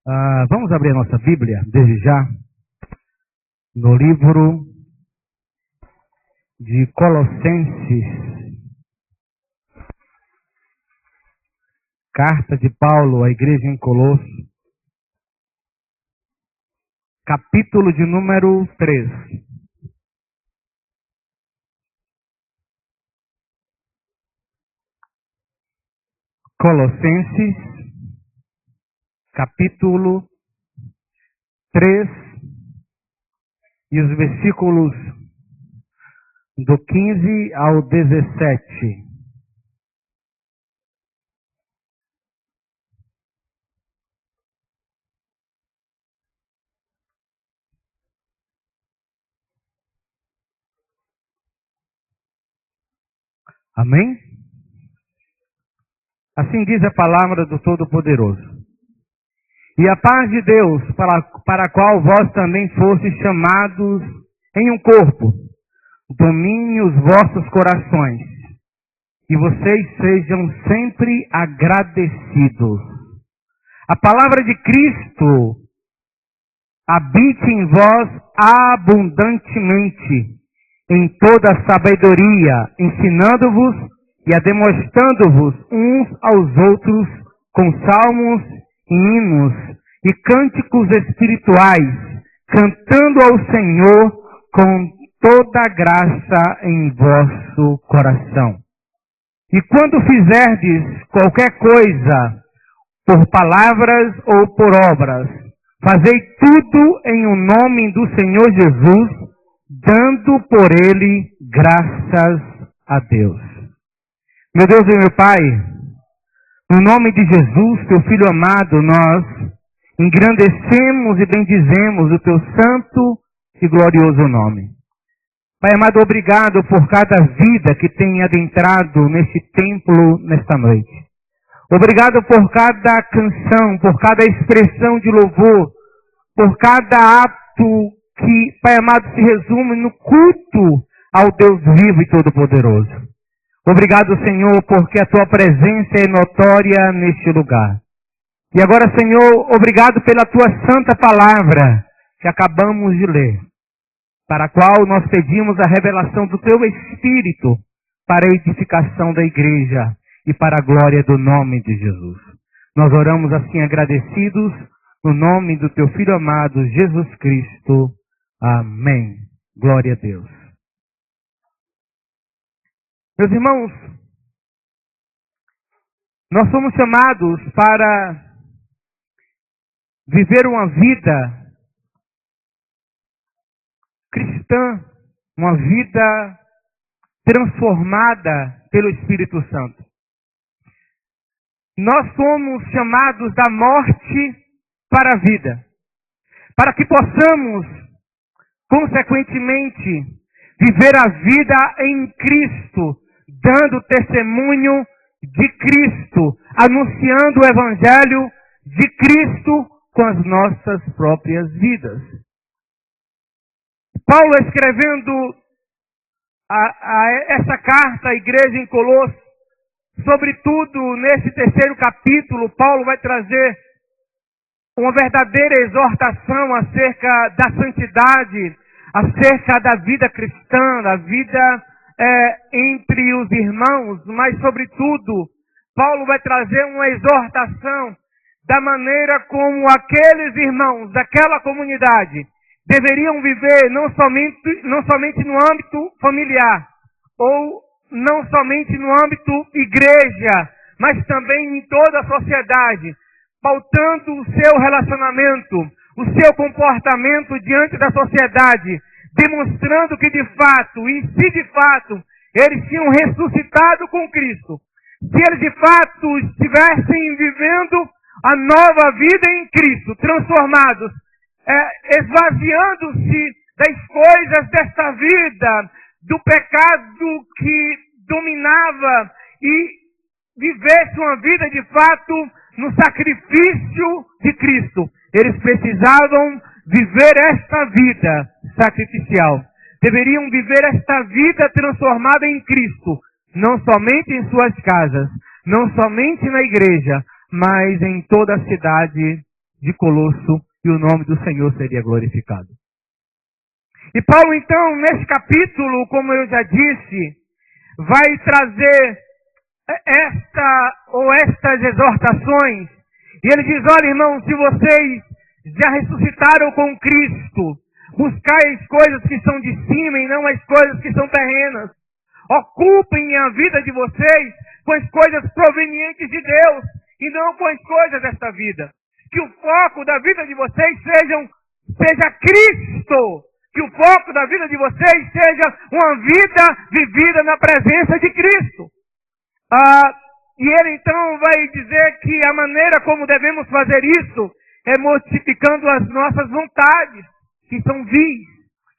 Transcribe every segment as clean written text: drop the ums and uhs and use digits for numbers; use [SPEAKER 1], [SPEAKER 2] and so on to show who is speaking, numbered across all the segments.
[SPEAKER 1] Vamos abrir a nossa Bíblia, desde já, no livro de Colossenses, carta de Paulo à igreja em Colosso, capítulo de número 3. Colossenses, capítulo 3, e os versículos do 15 ao 17. Amém? Assim diz a palavra do Todo-Poderoso. E a paz de Deus, para a qual vós também fostes chamados em um corpo, domine os vossos corações, e vocês sejam sempre agradecidos. A palavra de Cristo habite em vós abundantemente, em toda a sabedoria, ensinando-vos e demonstrando-vos uns aos outros com salmos, hinos e cânticos espirituais, cantando ao Senhor com toda a graça em vosso coração. E quando fizerdes qualquer coisa, por palavras ou por obras, fazei tudo em o nome do Senhor Jesus, dando por ele graças a Deus. Meu Deus e meu Pai, no nome de Jesus, teu Filho amado, nós engrandecemos e bendizemos o teu santo e glorioso nome. Pai amado, obrigado por cada vida que tem adentrado neste templo nesta noite. Obrigado por cada canção, por cada expressão de louvor, por cada ato que, Pai amado, se resume no culto ao Deus vivo e todo-poderoso. Obrigado, Senhor, porque a tua presença é notória neste lugar. E agora, Senhor, obrigado pela tua santa palavra que acabamos de ler, para a qual nós pedimos a revelação do teu Espírito para a edificação da igreja e para a glória do nome de Jesus. Nós oramos assim agradecidos no nome do teu Filho amado, Jesus Cristo. Amém. Glória a Deus. Meus irmãos, nós somos chamados para viver uma vida cristã, uma vida transformada pelo Espírito Santo. Nós somos chamados da morte para a vida, para que possamos, consequentemente, viver a vida em Cristo, dando testemunho de Cristo, anunciando o Evangelho de Cristo com as nossas próprias vidas. Paulo, escrevendo essa carta à igreja em Colosso, sobretudo nesse terceiro capítulo, Paulo vai trazer uma verdadeira exortação acerca da santidade, acerca da vida cristã, da vida entre os irmãos, mas sobretudo, Paulo vai trazer uma exortação da maneira como aqueles irmãos daquela comunidade deveriam viver não somente no âmbito familiar, ou não somente no âmbito igreja, mas também em toda a sociedade, pautando o seu relacionamento, o seu comportamento diante da sociedade, demonstrando que de fato, e se de fato, eles tinham ressuscitado com Cristo, se eles de fato estivessem vivendo a nova vida em Cristo, transformados, esvaziando-se das coisas desta vida, do pecado que dominava, e vivesse uma vida de fato no sacrifício de Cristo. Eles precisavam viver esta vida sacrificial. Deveriam viver esta vida transformada em Cristo, não somente em suas casas, não somente na igreja, mas em toda a cidade de Colosso e o nome do Senhor seria glorificado. E Paulo, então, nesse capítulo, como eu já disse, vai trazer estas exortações. E ele diz: olha, irmãos, se vocês já ressuscitaram com Cristo, buscai as coisas que são de cima e não as coisas que são terrenas. Ocupem a vida de vocês com as coisas provenientes de Deus e não com as coisas desta vida. Que o foco da vida de vocês seja Cristo. Que o foco da vida de vocês seja uma vida vivida na presença de Cristo. E ele então vai dizer que a maneira como devemos fazer isso é mortificando as nossas vontades, que são vis,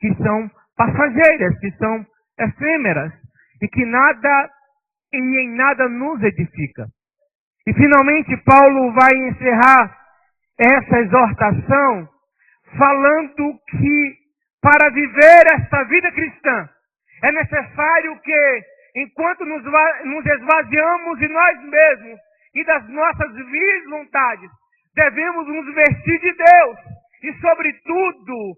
[SPEAKER 1] que são passageiras, que são efêmeras, e que em nada nos edifica. E finalmente Paulo vai encerrar essa exortação falando que para viver esta vida cristã é necessário que, enquanto nos esvaziamos de nós mesmos e das nossas vis vontades, devemos nos vestir de Deus e, sobretudo,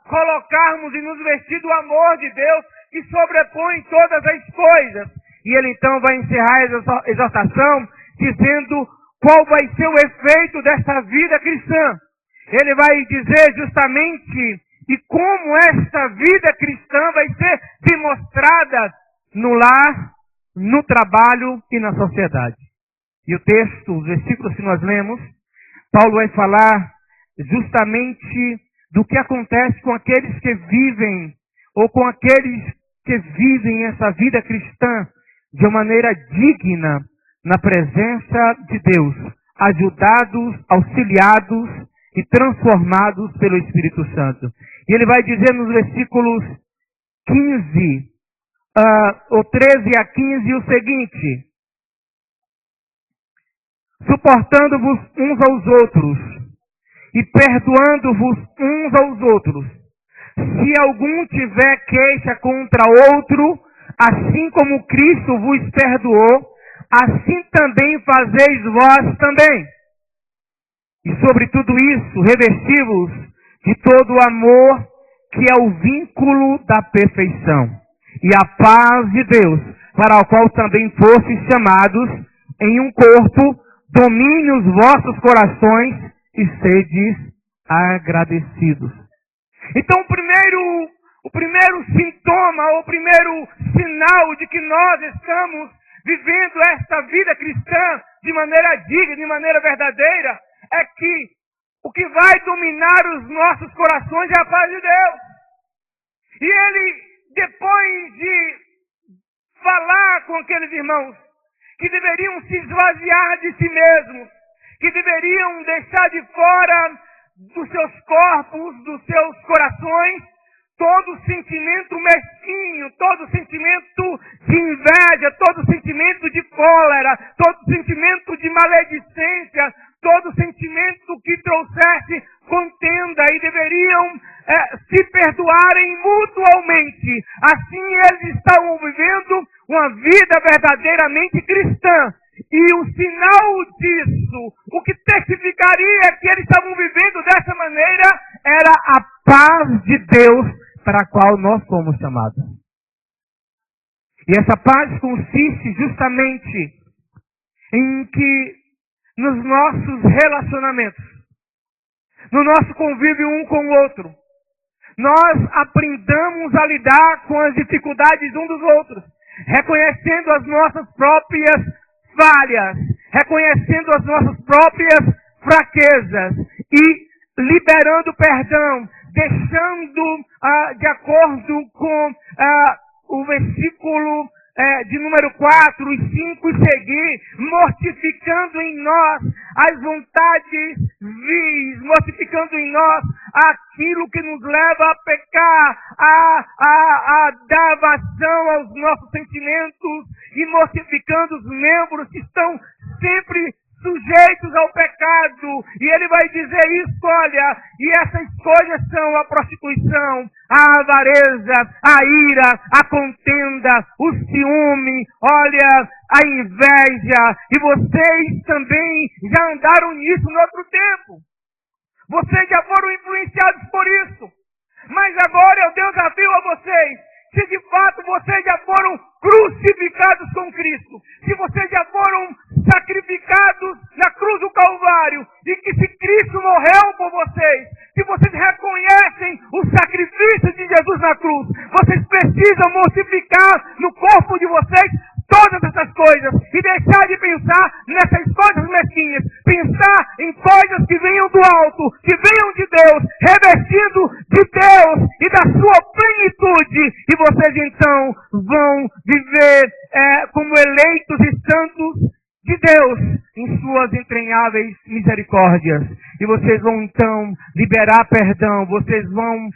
[SPEAKER 1] colocarmos e nos vestir do amor de Deus que sobrepõe todas as coisas. E ele então vai encerrar essa exortação dizendo qual vai ser o efeito dessa vida cristã. Ele vai dizer justamente e como esta vida cristã vai ser demonstrada no lar, no trabalho e na sociedade. E o texto, os versículos que nós lemos, Paulo vai falar justamente do que acontece com aqueles que vivem, ou com aqueles que vivem essa vida cristã de uma maneira digna na presença de Deus, ajudados, auxiliados e transformados pelo Espírito Santo. E ele vai dizer nos versículos 13 a 15 o seguinte: suportando-vos uns aos outros e perdoando-vos uns aos outros. Se algum tiver queixa contra outro, assim como Cristo vos perdoou, assim também fazeis vós também. E sobre tudo isso, revesti-vos de todo o amor, que é o vínculo da perfeição, e a paz de Deus, para o qual também fostes chamados em um corpo, domine os vossos corações e sedes agradecidos. Então, o primeiro sintoma, o primeiro sinal de que nós estamos vivendo esta vida cristã de maneira digna, de maneira verdadeira, é que o que vai dominar os nossos corações é a paz de Deus. E ele, depois de falar com aqueles irmãos que deveriam se esvaziar de si mesmos, que deveriam deixar de fora dos seus corpos, dos seus corações, todo sentimento mesquinho, todo sentimento de inveja, todo sentimento de cólera, todo sentimento de maledicência, todo sentimento que trouxesse contenda, e deveriam se perdoarem mutualmente. Assim eles estavam vivendo uma vida verdadeiramente cristã. E o sinal disso, o que testificaria que eles estavam vivendo dessa maneira, era a paz de Deus para a qual nós fomos chamados. E essa paz consiste justamente em que nos nossos relacionamentos, no nosso convívio um com o outro, nós aprendamos a lidar com as dificuldades uns dos outros, reconhecendo as nossas próprias falhas, reconhecendo as nossas próprias fraquezas e liberando perdão, deixando de acordo com o versículo de número 4 e 5 e seguir, mortificando em nós as vontades vis, mortificando em nós aquilo que nos leva a pecar, a dar vazão aos nossos sentimentos e mortificando os membros que estão sempre sujeitos ao pecado. E ele vai dizer isso, olha, e essas coisas são a prostituição, a avareza, a ira, a contenda, o ciúme, olha, a inveja. E vocês também já andaram nisso no outro tempo. Vocês já foram influenciados por isso. Mas agora eu desafio a vocês. Se de fato vocês já foram crucificados com Cristo, se vocês já foram sacrificados na cruz do Calvário, e que se Cristo morreu por vocês, se vocês reconhecem o sacrifício de Jesus na cruz, vocês precisam mortificar no corpo de vocês todas essas coisas e deixar de pensar nessas coisas mesquinhas, pensar em coisas que venham do alto, que venham de Deus, revestindo de Deus e da sua plenitude, e vocês então vão viver como eleitos e santos de Deus em suas entranháveis misericórdias. E vocês vão então liberar perdão, vocês vão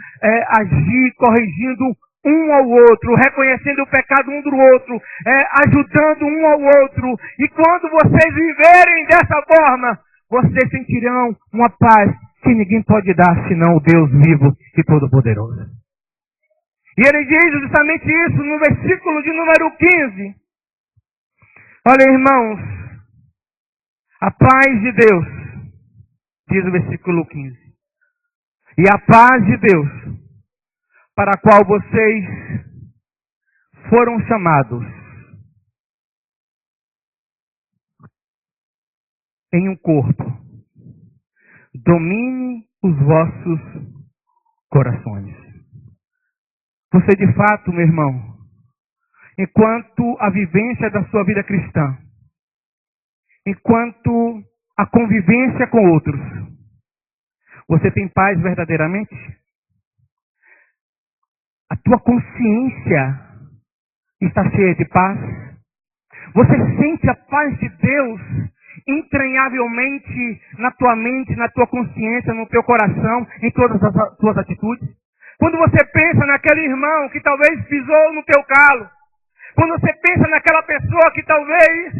[SPEAKER 1] agir corrigindo um ao outro, reconhecendo o pecado um do outro, ajudando um ao outro. E quando vocês viverem dessa forma, vocês sentirão uma paz que ninguém pode dar senão o Deus vivo e todo-poderoso. E ele diz justamente isso no versículo de número 15. Olha, irmãos, a paz de Deus, diz o versículo 15, e a paz de Deus, para a qual vocês foram chamados em um corpo, domine os vossos corações. Você de fato, meu irmão, enquanto a vivência da sua vida cristã, enquanto a convivência com outros, você tem paz verdadeiramente? A tua consciência está cheia de paz? Você sente a paz de Deus entranhavelmente na tua mente, na tua consciência, no teu coração, em todas as tuas atitudes? Quando você pensa naquele irmão que talvez pisou no teu calo, quando você pensa naquela pessoa que talvez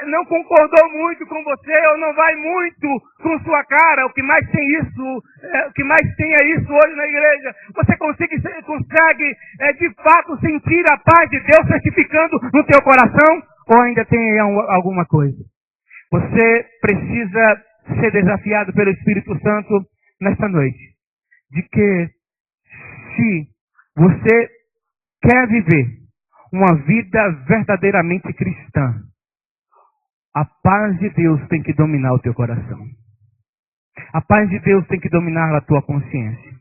[SPEAKER 1] não concordou muito com você ou não vai muito com sua cara, o que mais tem é isso hoje na igreja, você consegue de fato sentir a paz de Deus certificando no teu coração? Ou ainda tem alguma coisa? Você precisa ser desafiado pelo Espírito Santo nesta noite, de que se você quer viver uma vida verdadeiramente cristã, a paz de Deus tem que dominar o teu coração. A paz de Deus tem que dominar a tua consciência.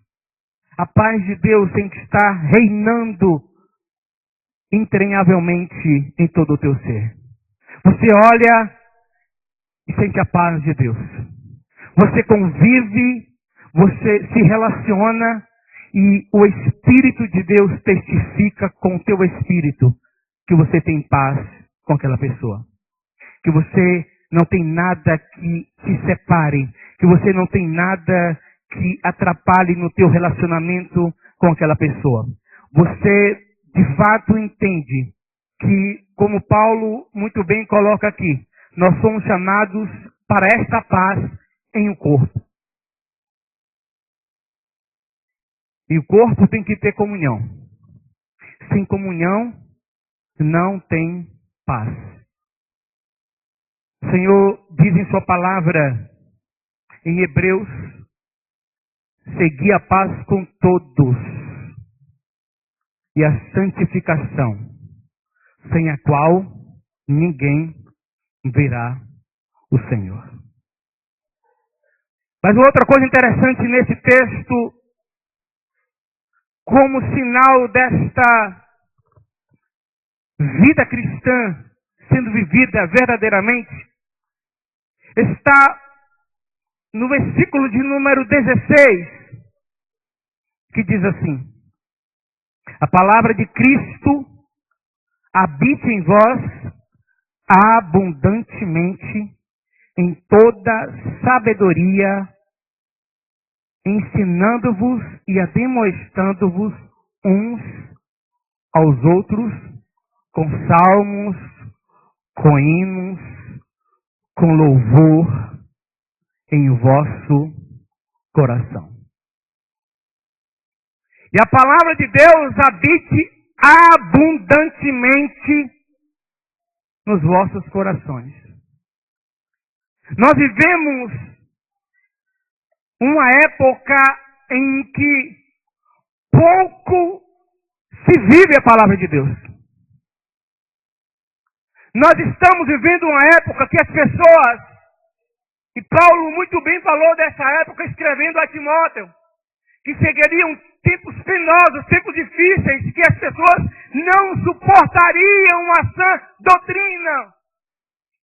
[SPEAKER 1] A paz de Deus tem que estar reinando entranhavelmente em todo o teu ser. Você olha e sente a paz de Deus. Você convive, você se relaciona e o Espírito de Deus testifica com o teu espírito que você tem paz com aquela pessoa. Que você não tem nada que te separe. Que você não tem nada que atrapalhe no teu relacionamento com aquela pessoa. Você, de fato, entende que, como Paulo muito bem coloca aqui, nós somos chamados para esta paz em um corpo. E o corpo tem que ter comunhão. Sem comunhão, não tem paz. O Senhor diz em sua palavra, em Hebreus, segui a paz com todos e a santificação, sem a qual ninguém verá o Senhor. Mas outra coisa interessante nesse texto, como sinal desta vida cristã sendo vivida verdadeiramente, está no versículo de número 16, que diz assim: a palavra de Cristo habite em vós abundantemente em toda sabedoria, ensinando-vos e ademoestando-vos uns aos outros com salmos, com hinos, com louvor em vosso coração. E a palavra de Deus habite abundantemente nos vossos corações. Nós vivemos uma época em que pouco se vive a palavra de Deus. Nós estamos vivendo uma época que as pessoas, e Paulo muito bem falou dessa época escrevendo a Timóteo, que seguiriam tempos penosos, tempos difíceis, que as pessoas não suportariam a sã doutrina.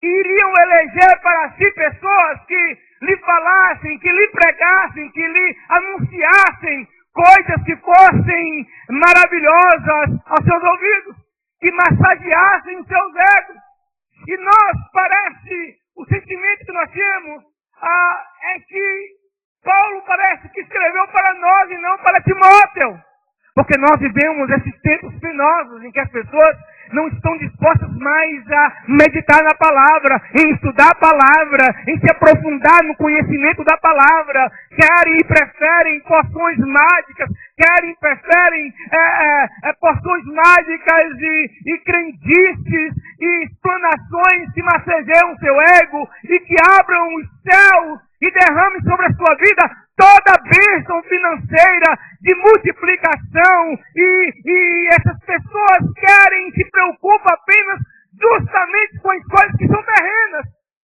[SPEAKER 1] Iriam eleger para si pessoas que lhe falassem, que lhe pregassem, que lhe anunciassem coisas que fossem maravilhosas aos seus ouvidos, que massageassem os seus egos. E nós, parece, o sentimento que nós temos é que Paulo parece que escreveu para nós e não para Timóteo. Porque nós vivemos esses tempos penosos em que as pessoas não estão dispostas mais a meditar na palavra, em estudar a palavra, em se aprofundar no conhecimento da palavra. Querem e preferem poções mágicas, preferem poções mágicas e crendices e explanações que massageiam o seu ego e que abram os céus e derramem sobre a sua vida toda a bênção financeira de multiplicação, e essas pessoas querem, se preocupam apenas justamente com as coisas que são terrenas.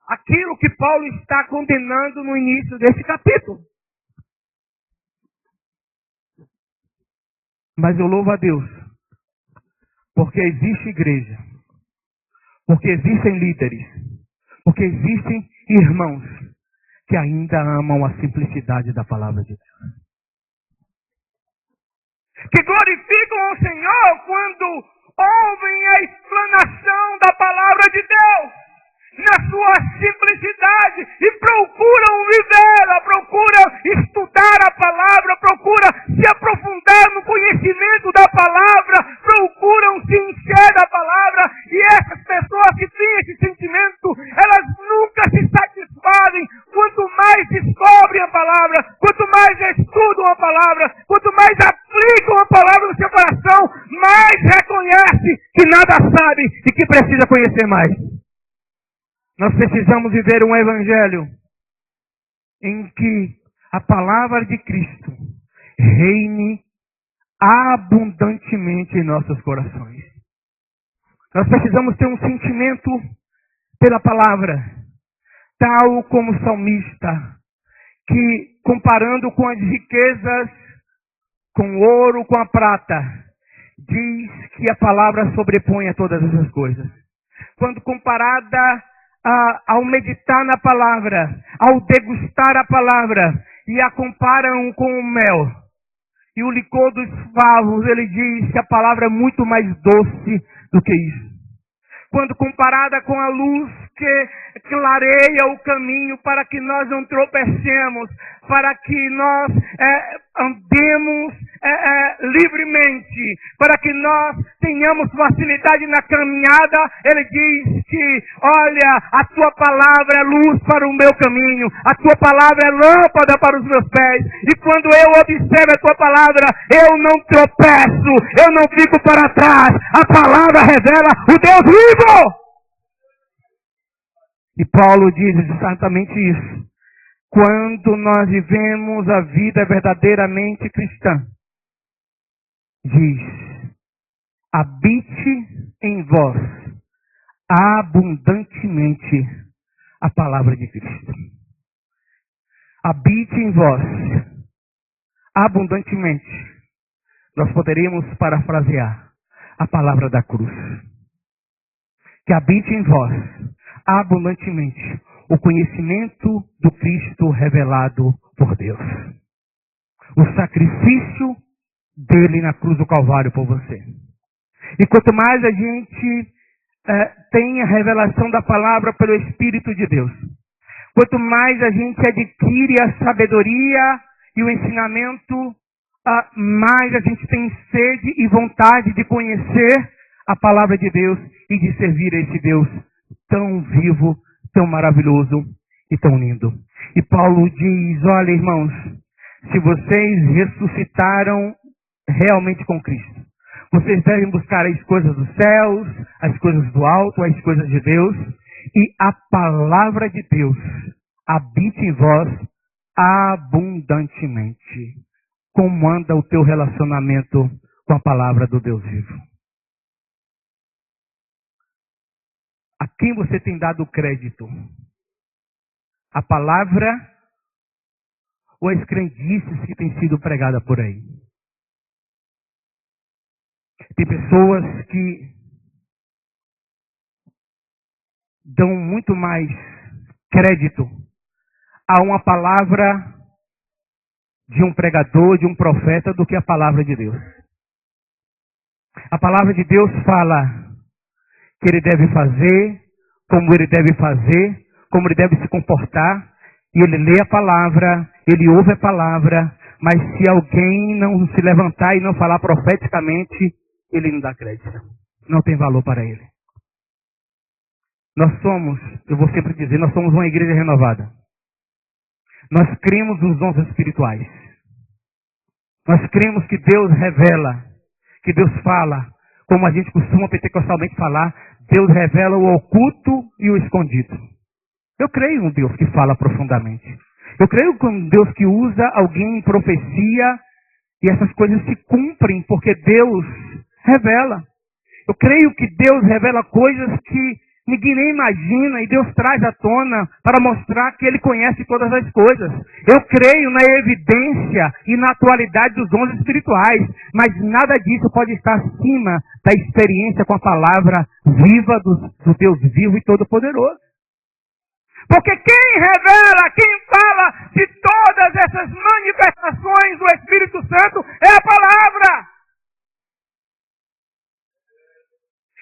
[SPEAKER 1] Aquilo que Paulo está condenando no início desse capítulo. Mas eu louvo a Deus, porque existe igreja, porque existem líderes, porque existem irmãos que ainda amam a simplicidade da palavra de Deus. Que glorificam o Senhor quando ouvem a explanação da palavra de Deus, na sua simplicidade, e procuram vivê-la, procuram estudar a palavra, procuram se aprofundar no conhecimento da palavra, procuram se encher da palavra, e essas pessoas que têm esse sentimento, elas nunca se satisfazem. Quanto mais descobrem a palavra, quanto mais estudam a palavra, quanto mais aplicam a palavra no seu coração, mais reconhece que nada sabe e que precisa conhecer mais. Nós precisamos viver um evangelho em que a palavra de Cristo reine abundantemente em nossos corações. Nós precisamos ter um sentimento pela palavra, tal como o salmista, que comparando com as riquezas, com o ouro, com a prata, diz que a palavra sobrepõe a todas essas coisas. Quando comparada ao meditar na palavra, ao degustar a palavra, e a comparam com o mel e o licor dos favos, ele diz que a palavra é muito mais doce do que isso. Quando comparada com a luz que clareia o caminho para que nós não tropecemos, para que nós andemos livremente, para que nós tenhamos facilidade na caminhada, ele diz que, olha, a tua palavra é luz para o meu caminho, a tua palavra é lâmpada para os meus pés, e quando eu observo a tua palavra, eu não tropeço, eu não fico para trás, a palavra revela o Deus vivo. E Paulo diz exatamente isso. Quando nós vivemos a vida verdadeiramente cristã, diz: habite em vós abundantemente a palavra de Cristo. Habite em vós abundantemente. Nós poderíamos parafrasear a palavra da cruz. Que habite em vós abundantemente o conhecimento do Cristo revelado por Deus. O sacrifício dele na cruz do Calvário por você. E quanto mais a gente tem a revelação da palavra pelo Espírito de Deus, quanto mais a gente adquire a sabedoria e o ensinamento, mais a gente tem sede e vontade de conhecer a palavra de Deus e de servir a esse Deus tão vivo, tão maravilhoso e tão lindo. E Paulo diz: olha, irmãos, se vocês ressuscitaram realmente com Cristo, vocês devem buscar as coisas dos céus, as coisas do alto, as coisas de Deus, e a palavra de Deus habite em vós abundantemente. Como anda o teu relacionamento com a palavra do Deus vivo? A quem você tem dado crédito? A palavra ou as crendices que têm sido pregadas por aí? Tem pessoas que dão muito mais crédito a uma palavra de um pregador, de um profeta, do que a palavra de Deus. A palavra de Deus fala que ele deve fazer, como ele deve se comportar, e ele lê a palavra, ele ouve a palavra, mas se alguém não se levantar e não falar profeticamente, ele não dá crédito. Não tem valor para ele. Nós somos, eu vou sempre dizer, nós somos uma igreja renovada. Nós cremos nos dons espirituais. Nós cremos que Deus revela, que Deus fala, como a gente costuma pentecostalmente falar, Deus revela o oculto e o escondido. Eu creio em um Deus que fala profundamente. Eu creio em um Deus que usa alguém em profecia e essas coisas se cumprem porque Deus revela. Eu creio que Deus revela coisas que ninguém nem imagina e Deus traz à tona para mostrar que Ele conhece todas as coisas. Eu creio na evidência e na atualidade dos dons espirituais, mas nada disso pode estar acima da experiência com a palavra viva do Deus vivo e todo-poderoso. Porque quem revela, quem fala de todas essas manifestações do Espírito Santo é a palavra.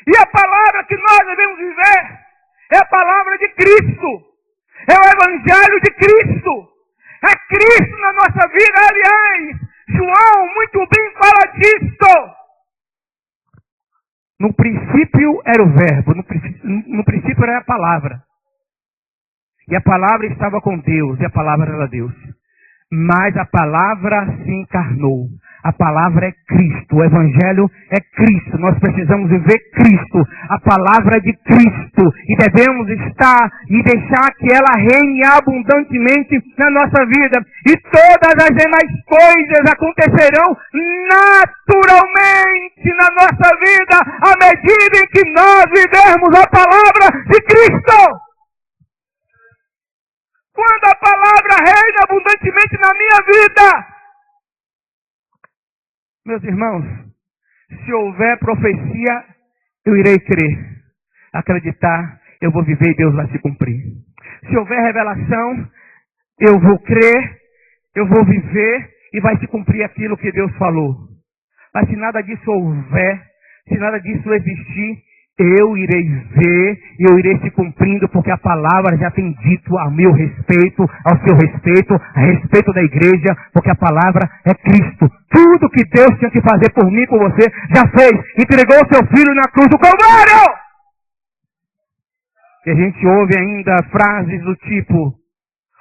[SPEAKER 1] E a palavra que nós devemos viver é a palavra de Cristo. É o Evangelho de Cristo. É Cristo na nossa vida. Aliás, João muito bem fala disso. No princípio era o verbo, no princípio era a palavra. E a palavra estava com Deus, e a palavra era Deus. Mas a palavra se encarnou. A palavra é Cristo, o Evangelho é Cristo. Nós precisamos viver Cristo, a palavra de Cristo. E devemos estar e deixar que ela reine abundantemente na nossa vida. E todas as demais coisas acontecerão naturalmente na nossa vida, à medida em que nós vivermos a palavra de Cristo. Quando a palavra reina abundantemente na minha vida, meus irmãos, se houver profecia, eu irei crer, acreditar, eu vou viver e Deus vai se cumprir. Se houver revelação, eu vou crer, eu vou viver e vai se cumprir aquilo que Deus falou. Mas se nada disso houver, se nada disso existir, eu irei ver e eu irei se cumprindo, porque a palavra já tem dito a meu respeito, ao seu respeito, a respeito da igreja, porque a palavra é Cristo. Tudo que Deus tinha que fazer por mim, por você, já fez. Entregou o seu filho na cruz do Calvário. E a gente ouve ainda frases do tipo,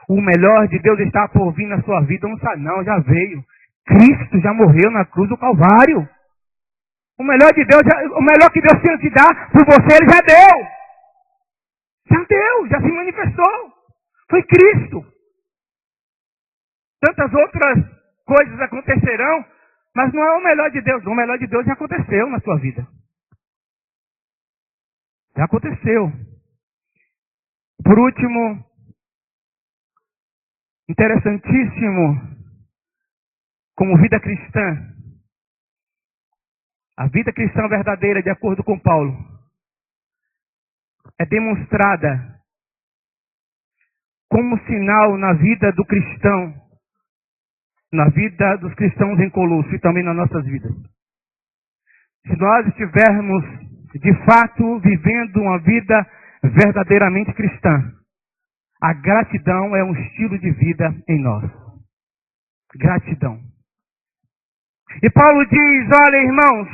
[SPEAKER 1] o melhor de Deus está por vir na sua vida. Não sabe não, já veio. Cristo já morreu na cruz do Calvário. O melhor de Deus, o melhor que Deus tinha que dar por você, Ele já deu. Já deu, já se manifestou. Foi Cristo. Tantas outras coisas acontecerão, mas não é o melhor de Deus. O melhor de Deus já aconteceu na sua vida. Já aconteceu. Por último, interessantíssimo, como vida cristã. A vida cristã verdadeira, de acordo com Paulo, é demonstrada como sinal na vida do cristão, na vida dos cristãos em Colosso e também nas nossas vidas. Se nós estivermos, de fato, vivendo uma vida verdadeiramente cristã, a gratidão é um estilo de vida em nós. Gratidão. E Paulo diz, olha irmãos,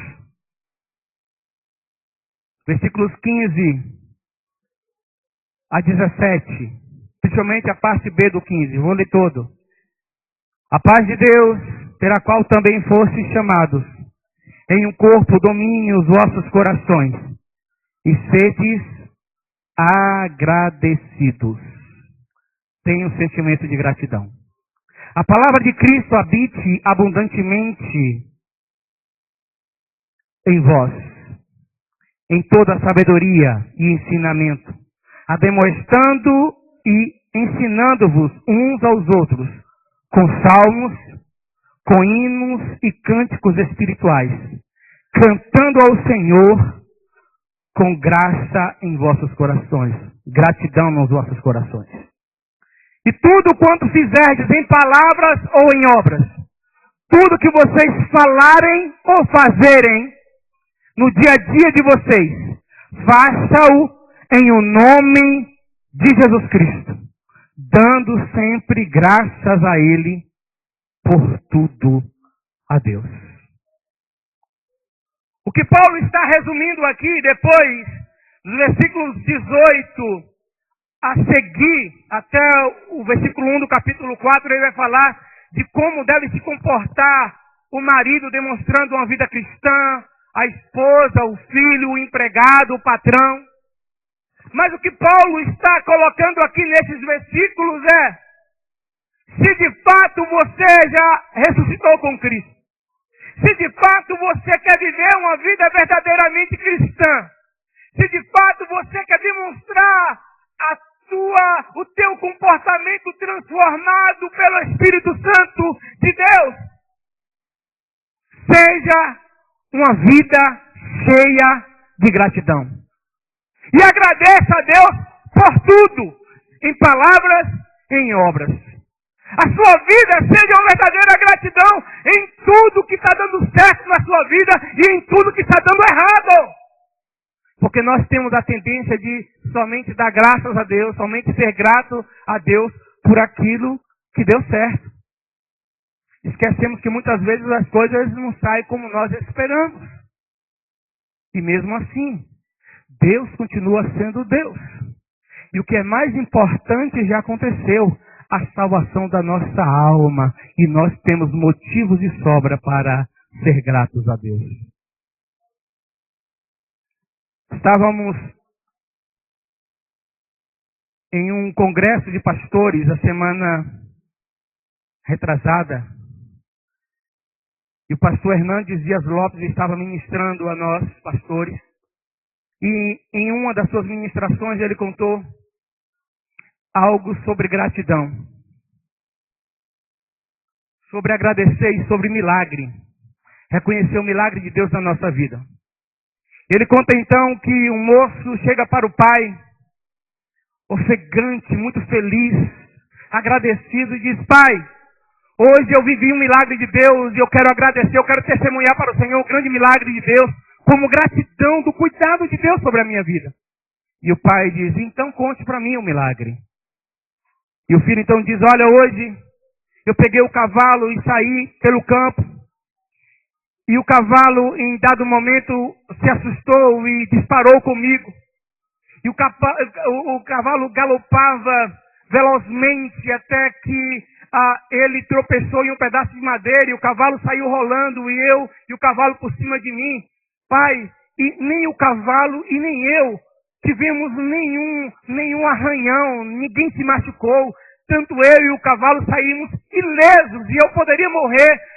[SPEAKER 1] versículos 15 a 17, principalmente a parte B do 15, vou ler todo. A paz de Deus, pela qual também fostes chamados, em um corpo domine os vossos corações, e sedes agradecidos. Tenha um sentimento de gratidão. A palavra de Cristo habite abundantemente em vós, em toda sabedoria e ensinamento, ademoestando e ensinando-vos uns aos outros, com salmos, com hinos e cânticos espirituais, cantando ao Senhor com graça em vossos corações, gratidão nos vossos corações. E tudo quanto fizerdes em palavras ou em obras, tudo que vocês falarem ou fazerem no dia a dia de vocês, faça-o em o nome de Jesus Cristo, dando sempre graças a Ele por tudo a Deus. O que Paulo está resumindo aqui, depois, nos versículos 18 a seguir, até o versículo 1 do capítulo 4, ele vai falar de como deve se comportar o marido demonstrando uma vida cristã, a esposa, o filho, o empregado, o patrão. Mas o que Paulo está colocando aqui nesses versículos é: se de fato você já ressuscitou com Cristo, se de fato você quer viver uma vida verdadeiramente cristã, se de fato você quer demonstrar o teu comportamento transformado pelo Espírito Santo de Deus, seja uma vida cheia de gratidão. E agradeça a Deus por tudo, em palavras e em obras. A sua vida seja uma verdadeira gratidão em tudo que está dando certo na sua vida e em tudo que está dando errado. Porque nós temos a tendência de somente dar graças a Deus, somente ser grato a Deus por aquilo que deu certo. Esquecemos que muitas vezes as coisas não saem como nós esperamos. E mesmo assim, Deus continua sendo Deus. E o que é mais importante já aconteceu, a salvação da nossa alma. E nós temos motivos de sobra para ser gratos a Deus. Estávamos em um congresso de pastores a semana retrasada. E o pastor Hernandes Dias Lopes estava ministrando a nós, pastores. E em uma das suas ministrações ele contou algo sobre gratidão. Sobre agradecer e sobre milagre. Reconhecer o milagre de Deus na nossa vida. Ele conta então que um moço chega para o pai, ofegante, muito feliz, agradecido, e diz: pai, hoje eu vivi um milagre de Deus e eu quero agradecer, eu quero testemunhar para o Senhor o grande milagre de Deus, como gratidão do cuidado de Deus sobre a minha vida. E o pai diz: então conte para mim o milagre. E o filho então diz: olha, hoje eu peguei o cavalo e saí pelo campo. E o cavalo, em dado momento, se assustou e disparou comigo. E o cavalo galopava velozmente até que ele tropeçou em um pedaço de madeira e o cavalo saiu rolando e o cavalo por cima de mim. Pai, e nem o cavalo e nem eu tivemos nenhum arranhão, ninguém se machucou. Tanto eu e o cavalo saímos ilesos e eu poderia morrer,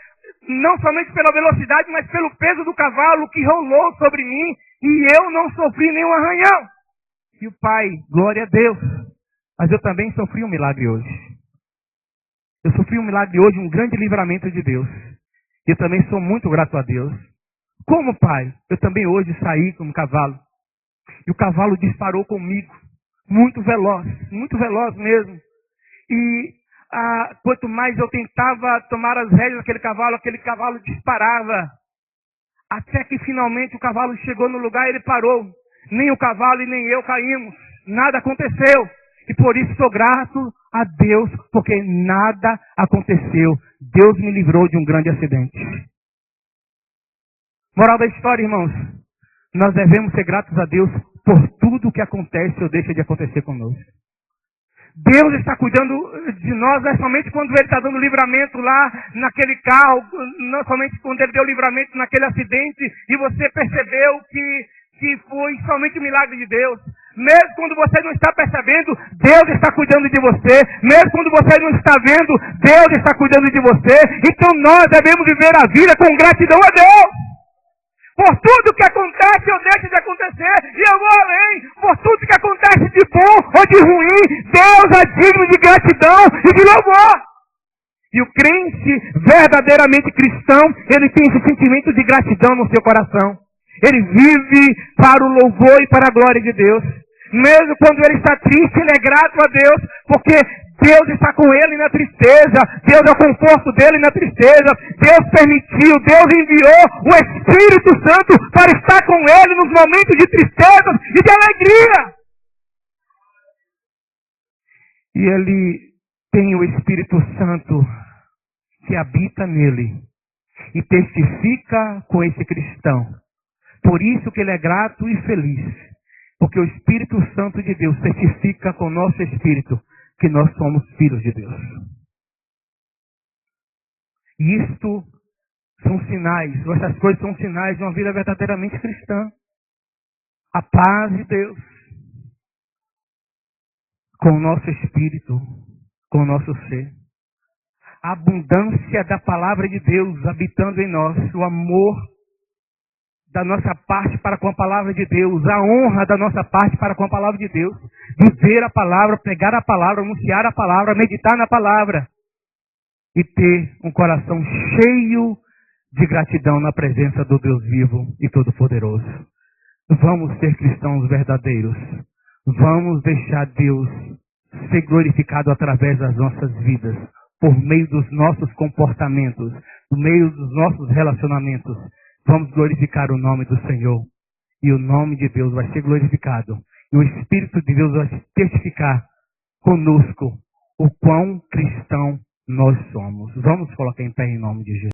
[SPEAKER 1] não somente pela velocidade, mas pelo peso do cavalo que rolou sobre mim, e eu não sofri nenhum arranhão. E o pai, glória a Deus, mas eu também sofri um milagre hoje. Eu sofri um milagre hoje, um grande livramento de Deus. Eu também sou muito grato a Deus. Como, pai? Eu também hoje saí com um cavalo. E o cavalo disparou comigo, muito veloz mesmo. E quanto mais eu tentava tomar as rédeas daquele cavalo disparava. Até que finalmente o cavalo chegou no lugar e ele parou. Nem o cavalo e nem eu caímos. Nada aconteceu. E por isso sou grato a Deus, porque nada aconteceu. Deus me livrou de um grande acidente. Moral da história, irmãos. Nós devemos ser gratos a Deus por tudo que acontece ou deixa de acontecer conosco. Deus está cuidando de nós, não é somente quando Ele está dando livramento lá naquele carro, não somente quando Ele deu livramento naquele acidente e você percebeu que foi somente um milagre de Deus. Mesmo quando você não está percebendo, Deus está cuidando de você. Mesmo quando você não está vendo, Deus está cuidando de você. Então nós devemos viver a vida com gratidão a Deus. Por tudo que acontece ou deixa de acontecer. E eu vou além. Por tudo que acontece de bom ou de ruim, Deus é digno de gratidão e de louvor. E o crente verdadeiramente cristão, ele tem esse sentimento de gratidão no seu coração. Ele vive para o louvor e para a glória de Deus. Mesmo quando ele está triste, ele é grato a Deus, porque Deus está com ele na tristeza. Deus é o conforto dele na tristeza. Deus permitiu, Deus enviou o Espírito Santo para estar com ele nos momentos de tristeza e de alegria. E ele tem o Espírito Santo que habita nele e testifica com esse cristão. Por isso que ele é grato e feliz. Porque o Espírito Santo de Deus testifica com o nosso espírito que nós somos filhos de Deus. E isto são sinais, essas coisas são sinais de uma vida verdadeiramente cristã. A paz de Deus com o nosso espírito, com o nosso ser. A abundância da palavra de Deus habitando em nós, o amor da nossa parte para com a palavra de Deus, a honra da nossa parte para com a palavra de Deus, viver a palavra, pregar a palavra, anunciar a palavra, meditar na palavra e ter um coração cheio de gratidão na presença do Deus vivo e todo-poderoso. Vamos ser cristãos verdadeiros. Vamos deixar Deus ser glorificado através das nossas vidas, por meio dos nossos comportamentos, por meio dos nossos relacionamentos. Vamos glorificar o nome do Senhor. E o nome de Deus vai ser glorificado. E o Espírito de Deus vai testificar conosco o quão cristão nós somos. Vamos colocar em pé em nome de Jesus.